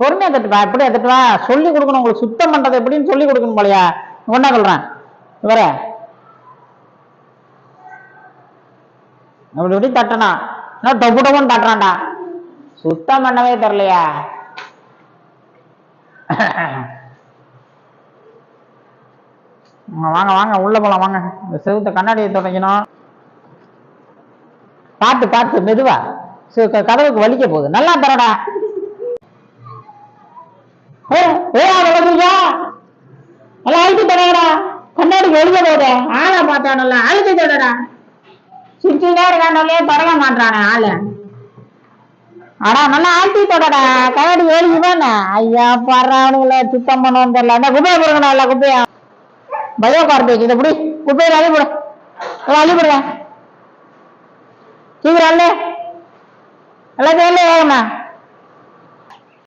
பொறுமையா தட்டுப்பா, எப்படி தட்டுவா சொல்லி கொடுக்கணும் உங்களுக்கு, சுத்தம் பண்றது எப்படின்னு சொல்லி கொடுக்கணும் போலையா. ஒன்னா சொல்றேன் வர அப்படி எப்படி தட்டனா, டொப்பு டொப்புன்னு தட்டுறான்டா, சுத்தம் பண்ணவே தெரியலையா. வாங்க வாங்க உள்ள போலாம் வாங்க. இந்த செவுத்த கண்ணாடியை தொடங்கணும். பார்த்து பார்த்து மெதுவா, கதவுக்கு வலிக்க போகுது. நல்லா தரடா. நல்லா அழுத்தி தடடா, கண்ணாடிக்கு வலிக்க போகுது. ஆளை பார்த்தா நல்லா அழுத்தி தடடா. சுற்றிதான் இருக்கானே தொடங்க மாட்டானே ஆளு. ஆனா நல்லா ஆழ்த்தி தொடடா, கண்ணாடி வேலிக்குதானே. ஐயா பர்றானுங்கள சுத்தம் பண்ணுவோம் தெரியல. அந்த குப்பையை போடுங்கண்ணா, இல்ல குப்பையா பயோ கார்பேஜ் இதை இப்படி குப்பையில அழிவிட அழிவிடுவேன் சீக்கிரம் அல்ல எல்லாத்தையும் வேகமா.